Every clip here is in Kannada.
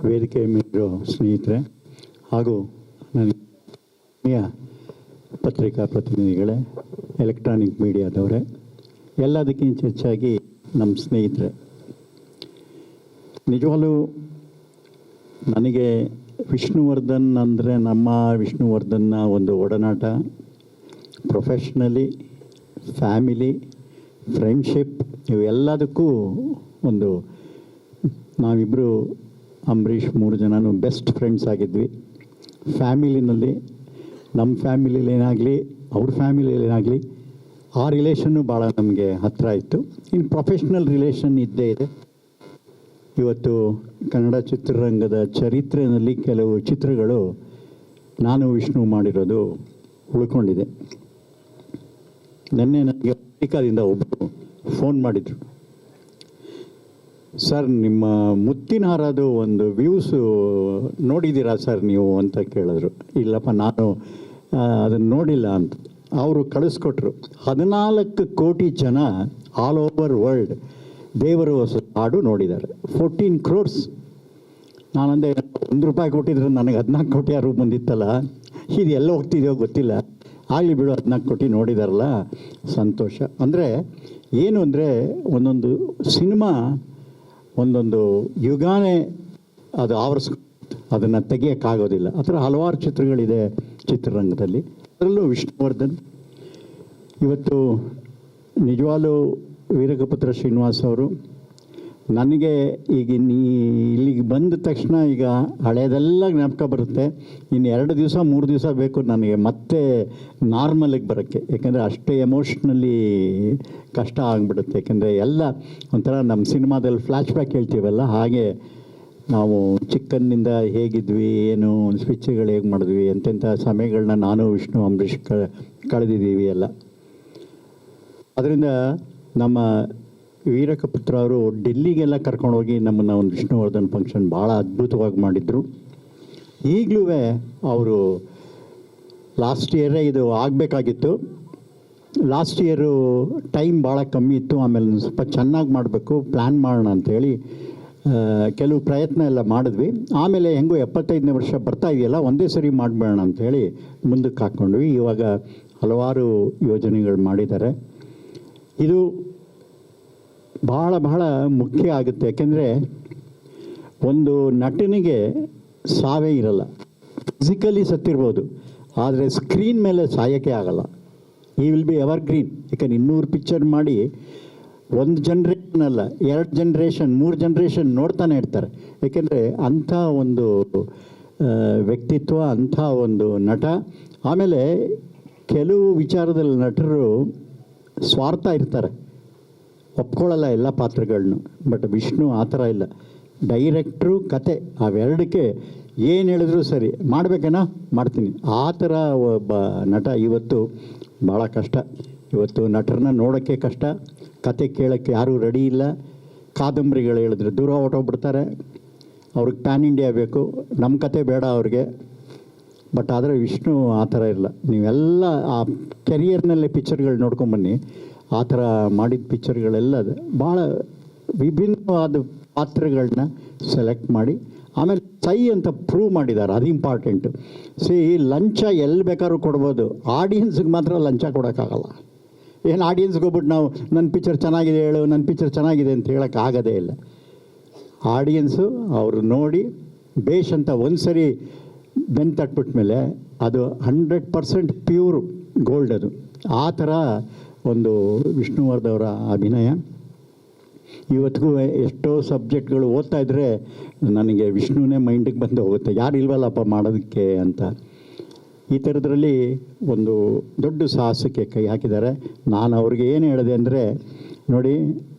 ವೇದಿಕೆ ಮೇಲಿರೋ ಸ್ನೇಹಿತರೆ ಹಾಗೂ ನನ್ನ ಪತ್ರಿಕಾ ಪ್ರತಿನಿಧಿಗಳೇ, ಎಲೆಕ್ಟ್ರಾನಿಕ್ ಮೀಡಿಯಾದವರೇ, ಎಲ್ಲದಕ್ಕಿಂತ ಹೆಚ್ಚಾಗಿ ನಮ್ಮ ಸ್ನೇಹಿತರೆ, ನಿಜವಾಗ್ಲೂ ನನಗೆ ವಿಷ್ಣುವರ್ಧನ್ ಅಂದರೆ ನಮ್ಮ ವಿಷ್ಣುವರ್ಧನ್ನ ಒಂದು ಒಡನಾಟ, ಪ್ರೊಫೆಷ್ನಲಿ, ಫ್ಯಾಮಿಲಿ, ಫ್ರೆಂಡ್ಶಿಪ್, ಇವೆಲ್ಲದಕ್ಕೂ ಒಂದು ನಾವಿಬ್ಬರು ಅಂಬರೀಷ್ 3 ಜನನೂ ಬೆಸ್ಟ್ ಫ್ರೆಂಡ್ಸ್ ಆಗಿದ್ವಿ. ಫ್ಯಾಮಿಲಿನಲ್ಲಿ ನಮ್ಮ ಫ್ಯಾಮಿಲಿಲೇನಾಗಲಿ ಅವ್ರ ಫ್ಯಾಮಿಲಿಲೇನಾಗಲಿ ಆ ರಿಲೇಷನ್ನು ಭಾಳ ನಮಗೆ ಹತ್ತಿರ ಇತ್ತು. ಇನ್ನು ಪ್ರೊಫೆಷ್ನಲ್ ರಿಲೇಷನ್ ಇದ್ದೇ ಇದೆ. ಇವತ್ತು ಕನ್ನಡ ಚಿತ್ರರಂಗದ ಚರಿತ್ರೆಯಲ್ಲಿ ಕೆಲವು ಚಿತ್ರಗಳು ನಾನು ವಿಷ್ಣು ಮಾಡಿರೋದು ಉಳ್ಕೊಂಡಿದೆ. ನಿನ್ನೆ ನನಗೆ ಅಮೆರಿಕಾದಿಂದ ಒಬ್ಬರು ಫೋನ್ ಮಾಡಿದರು, ಸರ್ ನಿಮ್ಮ ಮುತ್ತಿನ ಹಾರದು ಒಂದು ವ್ಯೂಸು ನೋಡಿದ್ದೀರಾ ಸರ್ ನೀವು ಅಂತ ಕೇಳಿದ್ರು. ಇಲ್ಲಪ್ಪ ನಾನು ಅದನ್ನು ನೋಡಿಲ್ಲ ಅಂತ. ಅವರು ಕಳಿಸ್ಕೊಟ್ರು. 14 ಕೋಟಿ ಜನ ಆಲ್ ಓವರ್ ವರ್ಲ್ಡ್ ದೇವರು ಹಾಡು ನೋಡಿದ್ದಾರೆ. 14 crores. ನಾನಂದೆ ₹1 ಕೊಟ್ಟಿದ್ರೆ ನನಗೆ 14 ಕೋಟಿ ಯಾರು ಬಂದಿತ್ತಲ್ಲ, ಇದು ಎಲ್ಲ ಹೋಗ್ತಿದೆಯೋ ಗೊತ್ತಿಲ್ಲ. ಆಗಲಿ ಬಿಡು, 14 ಕೋಟಿ ನೋಡಿದಾರಲ್ಲ, ಸಂತೋಷ. ಅಂದರೆ ಏನು ಅಂದರೆ ಒಂದೊಂದು ಸಿನಿಮಾ ಒಂದೊಂದು ಯುಗಾನೇ ಅದು ಅದನ್ನು ತೆಗಿಯೋಕ್ಕಾಗೋದಿಲ್ಲ. ಆ ಥರ ಹಲವಾರು ಚಿತ್ರಗಳಿದೆ ಚಿತ್ರರಂಗದಲ್ಲಿ. ಅದರಲ್ಲೂ ವಿಷ್ಣುವರ್ಧನ್ ಇವತ್ತು ನಿಜವಾಗ್ಲೂ ವೀರಕಪುತ್ರ ಶ್ರೀನಿವಾಸ್ ಅವರು ನನಗೆ ಈಗ ಇಲ್ಲಿಗೆ ಬಂದ ತಕ್ಷಣ ಈಗ ಹಳೆಯದೆಲ್ಲ ಜ್ಞಾಪಕ ಬರುತ್ತೆ. ಇನ್ನು 2 ದಿವಸ 3 ದಿವಸ ಬೇಕು ನನಗೆ ಮತ್ತೆ ನಾರ್ಮಲಿಗೆ ಬರೋಕ್ಕೆ. ಯಾಕೆಂದರೆ ಅಷ್ಟೇ ಎಮೋಷ್ನಲಿ ಕಷ್ಟ ಆಗಿಬಿಡುತ್ತೆ. ಯಾಕೆಂದರೆ ಎಲ್ಲ ಒಂಥರ ನಮ್ಮ ಸಿನಿಮಾದಲ್ಲಿ ಫ್ಲ್ಯಾಶ್ ಬ್ಯಾಕ್ ಹೇಳ್ತೀವಲ್ಲ, ಹಾಗೆ ನಾವು ಚಿಕ್ಕಂದಿನಿಂದ ಹೇಗಿದ್ವಿ, ಏನು ಸ್ವಿಚ್ಗಳು ಹೇಗೆ ಮಾಡಿದ್ವಿ, ಎಂತೆಂಥ ಸಮಯಗಳನ್ನ ನಾನು ವಿಷ್ಣು ಅಂಬರೀಷ್ ಕಳೆದಿದ್ದೀವಿ ಎಲ್ಲ. ಅದರಿಂದ ನಮ್ಮ ವೀರಕಪುತ್ರ ಅವರು ಡೆಲ್ಲಿಗೆಲ್ಲ ಕರ್ಕೊಂಡೋಗಿ ನಮ್ಮನ್ನು ಒಂದು ವಿಷ್ಣುವರ್ಧನ್ ಫಂಕ್ಷನ್ ಭಾಳ ಅದ್ಭುತವಾಗಿ ಮಾಡಿದರು. ಈಗಲೂ ಅವರು ಲಾಸ್ಟ್ ಇಯರೇ ಇದು ಆಗಬೇಕಾಗಿತ್ತು. ಲಾಸ್ಟ್ ಇಯರು ಟೈಮ್ ಭಾಳ ಕಮ್ಮಿ ಇತ್ತು. ಆಮೇಲೆ ಸ್ವಲ್ಪ ಚೆನ್ನಾಗಿ ಮಾಡಬೇಕು, ಪ್ಲ್ಯಾನ್ ಮಾಡೋಣ ಅಂಥೇಳಿ ಕೆಲವು ಪ್ರಯತ್ನ ಎಲ್ಲ ಮಾಡಿದ್ವಿ. ಆಮೇಲೆ ಹೆಂಗೋ 75ನೇ ವರ್ಷ ಬರ್ತಾ ಇದೆಯಲ್ಲ, ಒಂದೇ ಸರಿ ಮಾಡಬೇಡ ಅಂಥೇಳಿ ಮುಂದಕ್ಕೆ ಹಾಕ್ಕೊಂಡ್ವಿ. ಇವಾಗ ಹಲವಾರು ಯೋಜನೆಗಳು ಮಾಡಿದ್ದಾರೆ. ಇದು ಬಹಳ ಬಹಳ ಮುಖ್ಯ ಆಗುತ್ತೆ. ಯಾಕೆಂದರೆ ಒಂದು ನಟನಿಗೆ ಸಾವೇ ಇರಲ್ಲ. ಫಿಸಿಕಲಿ ಸತ್ತಿರ್ಬೋದು, ಆದರೆ ಸ್ಕ್ರೀನ್ ಮೇಲೆ ಸಾಯೋಕ್ಕೆ ಆಗಲ್ಲ. ಈ ವಿಲ್ ಬಿ ಎವರ್ ಗ್ರೀನ್. ಯಾಕಂದ್ರೆ 200 ಪಿಕ್ಚರ್ ಮಾಡಿ 1 ಜನ್ರೇಷನ್ ಅಲ್ಲ, 2 ಜನ್ರೇಷನ್ 3 ಜನ್ರೇಷನ್ ನೋಡ್ತಾನೆ ಇರ್ತಾರೆ. ಏಕೆಂದರೆ ಅಂಥ ಒಂದು ವ್ಯಕ್ತಿತ್ವ, ಅಂಥ ಒಂದು ನಟ. ಆಮೇಲೆ ಕೆಲವು ವಿಚಾರದಲ್ಲಿ ನಟರು ಸ್ವಾರ್ಥ ಇರ್ತಾರೆ, ಒಪ್ಕೊಳ್ಳಲ್ಲ ಎಲ್ಲ ಪಾತ್ರಗಳನ್ನೂ. ಬಟ್ ವಿಷ್ಣು ಆ ಥರ ಇಲ್ಲ. ಡೈರೆಕ್ಟ್ರು, ಕತೆ, ಅವೆರಡಕ್ಕೆ ಏನು ಹೇಳಿದ್ರು ಸರಿ, ಮಾಡಬೇಕೇನೋ ಮಾಡ್ತೀನಿ, ಆ ಥರ ಒಬ್ಬ ನಟ. ಇವತ್ತು ಭಾಳ ಕಷ್ಟ. ಇವತ್ತು ನಟರನ್ನ ನೋಡೋಕ್ಕೆ ಕಷ್ಟ, ಕತೆ ಕೇಳೋಕ್ಕೆ ಯಾರೂ ರೆಡಿ ಇಲ್ಲ. ಕಾದಂಬರಿಗಳು ಹೇಳಿದ್ರೆ ದೂರ ಹೊಟ್ಟೋಗ್ಬಿಡ್ತಾರೆ. ಅವ್ರಿಗೆ ಪ್ಯಾನ್ ಇಂಡಿಯಾ ಬೇಕು, ನಮ್ಮ ಕತೆ ಬೇಡ ಅವ್ರಿಗೆ. ಬಟ್ ಆದರೆ ವಿಷ್ಣು ಆ ಥರ ಇಲ್ಲ. ನೀವೆಲ್ಲ ಆ ಕೆರಿಯರ್ನಲ್ಲೇ ಪಿಕ್ಚರ್ಗಳು ನೋಡ್ಕೊಂಬನ್ನಿ, ಆ ಥರ ಮಾಡಿದ ಪಿಕ್ಚರ್ಗಳೆಲ್ಲ ಭಾಳ ವಿಭಿನ್ನವಾದ ಪಾತ್ರಗಳನ್ನ ಸೆಲೆಕ್ಟ್ ಮಾಡಿ ಆಮೇಲೆ ಸೈ ಅಂತ ಪ್ರೂವ್ ಮಾಡಿದ್ದಾರೆ. ಅದು ಇಂಪಾರ್ಟೆಂಟು. ಲಂಚ ಎಲ್ಲಿ ಬೇಕಾದ್ರೂ ಕೊಡ್ಬೋದು, ಆಡಿಯನ್ಸ್ಗೆ ಮಾತ್ರ ಲಂಚ ಕೊಡೋಕ್ಕಾಗಲ್ಲ. ಏನು ಆಡಿಯನ್ಸ್ಗೆ ಹೋಗ್ಬಿಟ್ಟು ನಾವು ನನ್ನ ಪಿಕ್ಚರ್ ಚೆನ್ನಾಗಿದೆ ಹೇಳು, ನನ್ನ ಪಿಕ್ಚರ್ ಚೆನ್ನಾಗಿದೆ ಅಂತ ಹೇಳೋಕ್ಕಾಗೋದೇ ಇಲ್ಲ. ಆಡಿಯನ್ಸು ಅವರು ನೋಡಿ ಬೇಷ್ ಅಂತ ಒಂದು ಸರಿ ಬೆನ್ನು ತಟ್ಬಿಟ್ಮೇಲೆ ಅದು 100% ಪ್ಯೂರ್ ಗೋಲ್ಡ್. ಅದು ಆ ಥರ ಒಂದು ವಿಷ್ಣುವರ್ಧವರ ಅಭಿನಯ. ಇವತ್ತಿಗೂ ಎಷ್ಟೋ ಸಬ್ಜೆಕ್ಟ್ಗಳು ಓದ್ತಾ ಇದ್ದರೆ ನನಗೆ ವಿಷ್ಣುವೇ ಮೈಂಡಿಗೆ ಬಂದು ಹೋಗುತ್ತೆ, ಯಾರು ಇಲ್ವಲ್ಲಪ್ಪ ಮಾಡೋದಕ್ಕೆ ಅಂತ. ಈ ಥರದ್ರಲ್ಲಿ ಒಂದು ದೊಡ್ಡ ಸಾಹಸಕ್ಕೆ ಕೈ ಹಾಕಿದ್ದಾರೆ. ನಾನು ಅವ್ರಿಗೆ ಏನು ಹೇಳಿದೆ ಅಂದರೆ, ನೋಡಿ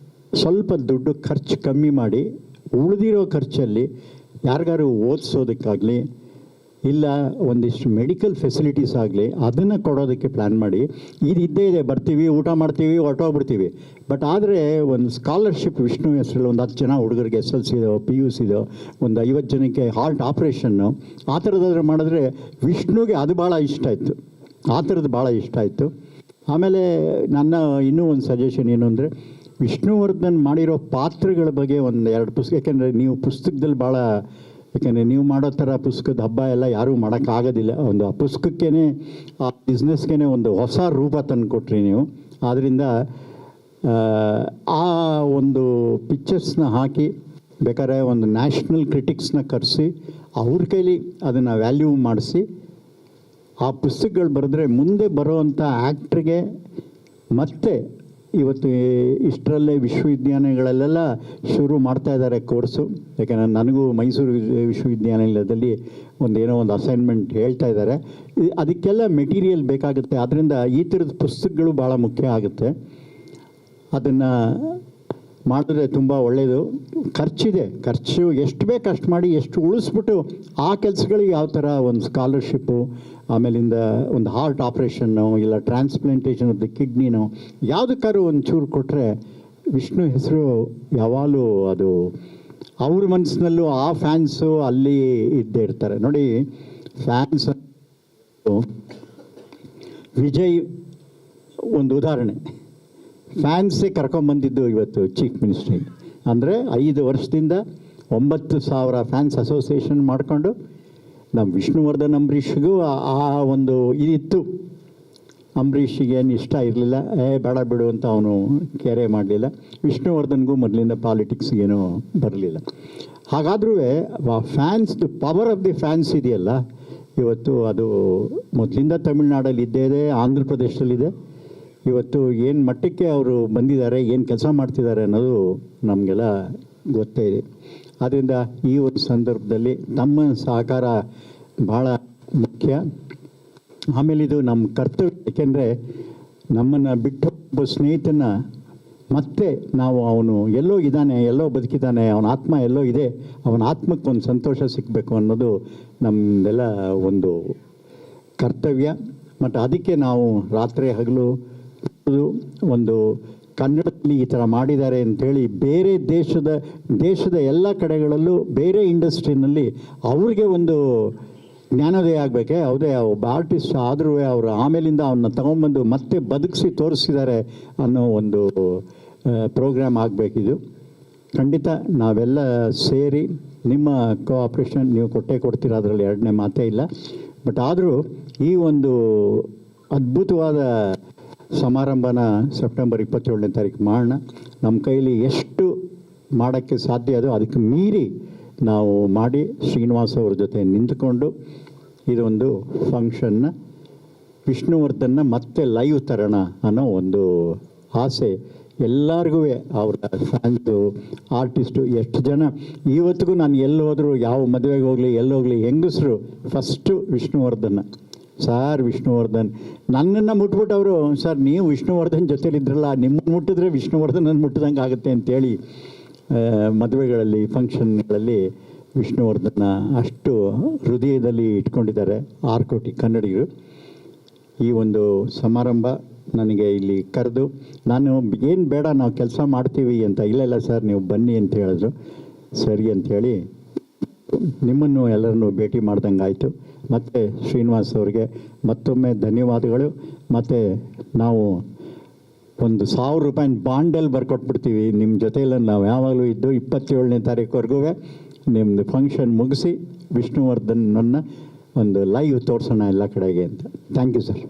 ಸ್ವಲ್ಪ ದುಡ್ಡು ಖರ್ಚು ಕಮ್ಮಿ ಮಾಡಿ ಉಳಿದಿರೋ ಖರ್ಚಲ್ಲಿ ಯಾರಿಗಾರು ಓದಿಸೋದಕ್ಕಾಗಲಿ ಇಲ್ಲ ಒಂದಿಷ್ಟು ಮೆಡಿಕಲ್ ಫೆಸಿಲಿಟೀಸ್ ಆಗಲಿ ಅದನ್ನು ಕೊಡೋದಕ್ಕೆ ಪ್ಲ್ಯಾನ್ ಮಾಡಿ. ಇದು ಇದ್ದೇ ಇದೆ, ಬರ್ತೀವಿ, ಊಟ ಮಾಡ್ತೀವಿ, ಹೊರಟೋಗ್ಬಿಡ್ತೀವಿ. ಬಟ್ ಆದರೆ ಒಂದು ಸ್ಕಾಲರ್ಶಿಪ್ ವಿಷ್ಣು ಹೆಸರಲ್ಲಿ ಒಂದು 10 ಜನ ಹುಡುಗರಿಗೆ SLC PUC ಒಂದು 50 ಜನಕ್ಕೆ ಹಾರ್ಟ್ ಆಪ್ರೇಷನ್ನು ಆ ಥರದಾದ್ರೆ ಮಾಡಿದ್ರೆ ವಿಷ್ಣುಗೆ ಅದು ಭಾಳ ಇಷ್ಟ ಆಯಿತು. ಆ ಥರದ್ದು ಭಾಳ ಇಷ್ಟ ಆಯಿತು. ಆಮೇಲೆ ನನ್ನ ಇನ್ನೂ ಒಂದು ಸಜೆಷನ್ ಏನು ಅಂದರೆ, ವಿಷ್ಣುವರ್ಧನ್ ಮಾಡಿರೋ ಪಾತ್ರಗಳ ಬಗ್ಗೆ ಒಂದು ಎರಡು ಪುಸ್ತಕ, ಯಾಕೆಂದರೆ ನೀವು ಪುಸ್ತಕದಲ್ಲಿ ಭಾಳ, ಯಾಕೆಂದರೆ ನೀವು ಮಾಡೋ ಥರ ಪುಸ್ತಕದ ಹಬ್ಬ ಎಲ್ಲ ಯಾರೂ ಮಾಡೋಕ್ಕಾಗೋದಿಲ್ಲ. ಒಂದು ಆ ಪುಸ್ತಕಕ್ಕೇ, ಆ ಬಿಸ್ನೆಸ್ಗೇ ಒಂದು ಹೊಸ ರೂಪ ತಂದುಕೊಟ್ರಿ ನೀವು. ಆದ್ದರಿಂದ ಆ ಒಂದು ಪಿಕ್ಚರ್ಸ್ನ ಹಾಕಿ ಬೇಕಾದ್ರೆ ಒಂದು ನ್ಯಾಷನಲ್ ಕ್ರಿಟಿಕ್ಸ್ನ ಕರೆಸಿ ಅವ್ರ ಕೈಲಿ ಅದನ್ನು ವ್ಯಾಲ್ಯೂ ಮಾಡಿಸಿ ಆ ಪುಸ್ತಕಗಳು ಬರೆದ್ರೆ ಮುಂದೆ ಬರೋವಂಥ ಆ್ಯಕ್ಟ್ರಿಗೆ ಮತ್ತೆ ಇವತ್ತು ಇಷ್ಟರಲ್ಲೇ ವಿಶ್ವವಿದ್ಯಾಲಯಗಳಲ್ಲೆಲ್ಲ ಶುರು ಮಾಡ್ತಾ ಇದ್ದಾರೆ ಕೋರ್ಸು. ಯಾಕೆಂದರೆ ನನಗೂ ಮೈಸೂರು ವಿಶ್ವವಿದ್ಯಾನಿಲಯದಲ್ಲಿ ಏನೋ ಒಂದು ಅಸೈನ್ಮೆಂಟ್ ಹೇಳ್ತಾ ಇದ್ದಾರೆ. ಅದಕ್ಕೆಲ್ಲ ಮೆಟೀರಿಯಲ್ ಬೇಕಾಗುತ್ತೆ. ಆದ್ದರಿಂದ ಈ ಥರದ ಪುಸ್ತಕಗಳು ಭಾಳ ಮುಖ್ಯ ಆಗುತ್ತೆ. ಅದನ್ನು ಮಾಡಿದ್ರೆ ತುಂಬ ಒಳ್ಳೆಯದು. ಖರ್ಚಿದೆ, ಖರ್ಚು ಎಷ್ಟು ಬೇಕು ಅಷ್ಟು ಮಾಡಿ, ಎಷ್ಟು ಉಳಿಸ್ಬಿಟ್ಟು ಆ ಕೆಲಸಗಳಿಗೆ ಯಾವ ಥರ ಒಂದು ಸ್ಕಾಲರ್ಶಿಪ್ಪು, ಆಮೇಲಿಂದ ಒಂದು ಹಾರ್ಟ್ ಆಪ್ರೇಷನ್ನು ಇಲ್ಲ ಟ್ರಾನ್ಸ್ಪ್ಲಾಂಟೇಷನ್ ಆಫ್ ದ ಕಿಡ್ನಿನೋ ಯಾವುದಕ್ಕಾದ್ರೂ ಒಂಚೂರು ಕೊಟ್ಟರೆ ವಿಷ್ಣು ಹೆಸರು ಯಾವಾಗಲೂ ಅದು ಅವ್ರ ಮನಸ್ಸಿನಲ್ಲೂ ಆ ಫ್ಯಾನ್ಸು ಅಲ್ಲಿ ಇದ್ದೇ ಇರ್ತಾರೆ. ನೋಡಿ, ಫ್ಯಾನ್ಸ್ ವಿಜಯ್ ಒಂದು ಉದಾಹರಣೆ. ಫ್ಯಾನ್ಸೇ ಕರ್ಕೊಂಬಂದಿದ್ದು ಇವತ್ತು ಚೀಫ್ ಮಿನಿಸ್ಟ್ರಿಗೆ. ಅಂದರೆ 5 ವರ್ಷದಿಂದ 9,000 ಫ್ಯಾನ್ಸ್ ಅಸೋಸಿಯೇಷನ್ ಮಾಡಿಕೊಂಡು ನಮ್ಮ ವಿಷ್ಣುವರ್ಧನ್ ಅಂಬರೀಷ್ಗೂ ಆ ಒಂದು ಇದಿತ್ತು. ಅಂಬರೀಷಿಗೆ ಏನು ಇಷ್ಟ ಇರಲಿಲ್ಲ, ಬೇಡ ಬಿಡು ಅಂತ ಅವನು ಕೇರೆ ಮಾಡಲಿಲ್ಲ. ವಿಷ್ಣುವರ್ಧನ್ಗೂ ಮೊದಲಿಂದ ಪಾಲಿಟಿಕ್ಸ್ಗೇನೂ ಬರಲಿಲ್ಲ. ಹಾಗಾದ್ರೂ ಫ್ಯಾನ್ಸ್ದು ಪವರ್ ಆಫ್ ದಿ ಫ್ಯಾನ್ಸ್ ಇದೆಯಲ್ಲ, ಇವತ್ತು ಅದು ಮೊದಲಿಂದ ತಮಿಳ್ನಾಡಲ್ಲಿ ಇದ್ದೇ ಇದೆ, ಆಂಧ್ರ ಪ್ರದೇಶದಲ್ಲಿದೆ. ಇವತ್ತು ಏನು ಮಟ್ಟಕ್ಕೆ ಅವರು ಬಂದಿದ್ದಾರೆ, ಏನು ಕೆಲಸ ಮಾಡ್ತಿದ್ದಾರೆ ಅನ್ನೋದು ನಮಗೆಲ್ಲ ಗೊತ್ತೇ ಇದೆ. ಆದ್ದರಿಂದ ಈ ಒಂದು ಸಂದರ್ಭದಲ್ಲಿ ನಮ್ಮ ಸಹಕಾರ ಭಾಳ ಮುಖ್ಯ. ಆಮೇಲೆ ಇದು ನಮ್ಮ ಕರ್ತವ್ಯ. ಏಕೆಂದರೆ ನಮ್ಮನ್ನು ಬಿಟ್ಟು ಒಬ್ಬ ಸ್ನೇಹಿತನ ಮತ್ತೆ ನಾವು ಅವನು ಎಲ್ಲೋ ಇದ್ದಾನೆ, ಎಲ್ಲೋ ಬದುಕಿದ್ದಾನೆ, ಅವನ ಆತ್ಮ ಎಲ್ಲೋ ಇದೆ, ಅವನ ಆತ್ಮಕ್ಕೆ ಒಂದು ಸಂತೋಷ ಸಿಗಬೇಕು ಅನ್ನೋದು ನಮ್ಮದೆಲ್ಲ ಒಂದು ಕರ್ತವ್ಯ. ಮತ್ತು ಅದಕ್ಕೆ ನಾವು ರಾತ್ರಿ ಹಗಲು ಒಂದು ಕನ್ನಡದಲ್ಲಿ ಈ ಥರ ಮಾಡಿದ್ದಾರೆ ಅಂಥೇಳಿ ಬೇರೆ ದೇಶದ ಎಲ್ಲ ಕಡೆಗಳಲ್ಲೂ ಬೇರೆ ಇಂಡಸ್ಟ್ರಿನಲ್ಲಿ ಅವ್ರಿಗೆ ಒಂದು ಜ್ಞಾನೋದಯ ಆಗಬೇಕೆ. ಹೌದೇ, ಒಬ್ಬ ಆರ್ಟಿಸ್ಟ್ ಆದರೂ ಅವರು ಆಮೇಲಿಂದ ಅವನ್ನ ತಗೊಂಬಂದು ಮತ್ತೆ ಬದುಕಿಸಿ ತೋರಿಸಿದ್ದಾರೆ ಅನ್ನೋ ಒಂದು ಪ್ರೋಗ್ರಾಮ್ ಆಗಬೇಕಿದು. ಖಂಡಿತ ನಾವೆಲ್ಲ ಸೇರಿ ನಿಮ್ಮ ಕೋಆಪ್ರೇಷನ್ ನೀವು ಕೊಡ್ತೀರ, ಅದರಲ್ಲಿ ಎರಡನೇ ಮಾತೇ ಇಲ್ಲ. ಬಟ್ ಆದರೂ ಈ ಒಂದು ಅದ್ಭುತವಾದ ಸಮಾರಂಭನ ಸೆಪ್ಟೆಂಬರ್ 27ನೇ ತಾರೀಕು ಮಾಡೋಣ. ನಮ್ಮ ಕೈಲಿ ಎಷ್ಟು ಮಾಡೋಕ್ಕೆ ಸಾಧ್ಯ ಅದೋ ಅದಕ್ಕೆ ಮೀರಿ ನಾವು ಮಾಡಿ ಶ್ರೀನಿವಾಸ್ ಅವ್ರ ಜೊತೆ ನಿಂತುಕೊಂಡು ಇದೊಂದು ಫಂಕ್ಷನ್ನ ವಿಷ್ಣುವರ್ಧನ್ನ ಮತ್ತೆ ಲೈವ್ ತರೋಣ ಅನ್ನೋ ಒಂದು ಆಸೆ ಎಲ್ಲರಿಗೂ. ಅವ್ರ ಫ್ಯಾನ್ಸು, ಆರ್ಟಿಸ್ಟು ಎಷ್ಟು ಜನ ಇವತ್ತಿಗೂ ನಾನು ಎಲ್ಲಿ ಹೋದರೂ, ಯಾವ ಮದುವೆಗೆ ಹೋಗಲಿ ಎಲ್ಲೋಗಲಿ, ಹೆಂಗಸರು ಫಸ್ಟು ವಿಷ್ಣುವರ್ಧನ್ನ, ಸರ್ ವಿಷ್ಣುವರ್ಧನ್. ನನ್ನನ್ನು ಮುಟ್ಬಿಟ್ಟು ಅವರು, ಸರ್ ನೀವು ವಿಷ್ಣುವರ್ಧನ್ ಜೊತೆಲಿದ್ರಲ್ಲ, ನಿಮ್ಮನ್ನು ಮುಟ್ಟಿದ್ರೆ ವಿಷ್ಣುವರ್ಧನನ್ನು ಮುಟ್ಟಿದಂಗೆ ಆಗುತ್ತೆ ಅಂತೇಳಿ ಮದುವೆಗಳಲ್ಲಿ ಫಂಕ್ಷನ್ಗಳಲ್ಲಿ ವಿಷ್ಣುವರ್ಧನ ಅಷ್ಟು ಹೃದಯದಲ್ಲಿ ಇಟ್ಕೊಂಡಿದ್ದಾರೆ 6 ಕೋಟಿ ಕನ್ನಡಿಗರು. ಈ ಒಂದು ಸಮಾರಂಭ ನನಗೆ ಇಲ್ಲಿ ಕರೆದು, ನಾನು ಏನು ಬೇಡ ನಾವು ಕೆಲಸ ಮಾಡ್ತೀವಿ ಅಂತ, ಇಲ್ಲ ಸರ್ ನೀವು ಬನ್ನಿ ಅಂತ ಹೇಳಿದ್ರು. ಸರಿ ಅಂಥೇಳಿ ನಿಮ್ಮನ್ನು ಎಲ್ಲರನ್ನೂ ಭೇಟಿ ಮಾಡ್ದಂಗೆ ಆಯಿತು. ಮತ್ತು ಶ್ರೀನಿವಾಸ್ ಅವ್ರಿಗೆ ಮತ್ತೊಮ್ಮೆ ಧನ್ಯವಾದಗಳು. ಮತ್ತು ನಾವು ಒಂದು 1,000 ರೂಪಾಯಿನ ಬಾಂಡಲ್ಲಿ ಬರ್ಕೊಟ್ಬಿಡ್ತೀವಿ ನಿಮ್ಮ ಜೊತೆಯಲ್ಲಿ. ನಾವು ಯಾವಾಗಲೂ ಇದ್ದು 27ನೇ ತಾರೀಕುವರೆಗೂ ನಿಮ್ಮದು ಫಂಕ್ಷನ್ ಮುಗಿಸಿ ವಿಷ್ಣುವರ್ಧನನ್ನು ಒಂದು ಲೈವ್ ತೋರಿಸೋಣ ಎಲ್ಲ ಕಡೆಗೆ ಅಂತ. Thank you sir.